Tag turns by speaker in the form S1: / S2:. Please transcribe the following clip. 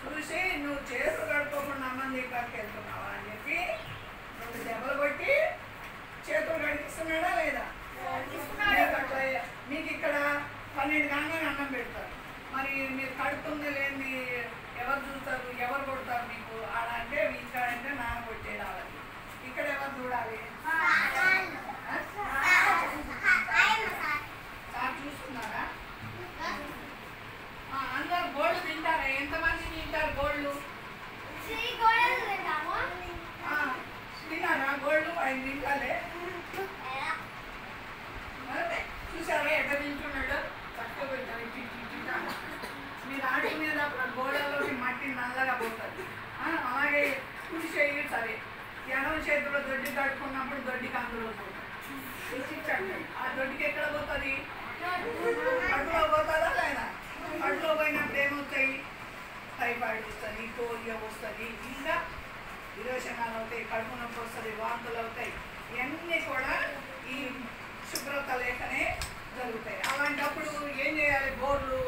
S1: చూసి నువ్వు చేతులు కడుక్కోకుండా అన్నం దీపానికి వెళ్తున్నావా అని చెప్పి 2 దెబ్బలు కొట్టి చేతులు కడిగిస్తున్నాడా లేదా? అట్లా మీకు ఇక్కడ 12 కాగానే అన్నం పెడతారు. మరి మీరు కడుపుంది లేని ఎవరు చూస్తారు, ఎవరు కొడతారు మీకు? ఆడ అంటే ఇక్కడ అంటే నాన్న కొట్టేది వాళ్ళకి. ఇక్కడ ఎవరు చూడాలి? సార్ చూస్తున్నారా? అందరు గోళ్ళు తింటారా? ఎంతమంది తింటారు గోళ్ళు? తిన్నారా గోళ్ళు? 5 తింటాలే. చూసారా ఎట్లా తింటున్నాడు? తక్కువ పెట్టారు. మీరు ఆడుకునేది అప్పుడు గోడలోకి మట్టి నల్లగా పోతుంది. అలాగే కుడి చేయి సరే, ఎడమ చేతిలో దొడ్డి కడుక్కున్నప్పుడు దొడ్డికి అందులో పోతుంది. ఆ దొడ్డికి ఎక్కడ పోతుంది? కడుపులో పోతుందా లేదా? కడుపులో పోయినప్పుడు ఏమవుతాయి? టైఫాయిడ్ వస్తుంది, పోలియో వస్తుంది, ఇంకా విరోచనాలు అవుతాయి, కడుపు నొప్పి వస్తుంది, వాంతులు అవుతాయి. ఇవన్నీ కూడా ఈ శుభ్రత లేకనే జరుగుతాయి. అలాంటప్పుడు ఏం చేయాలి? గోర్లు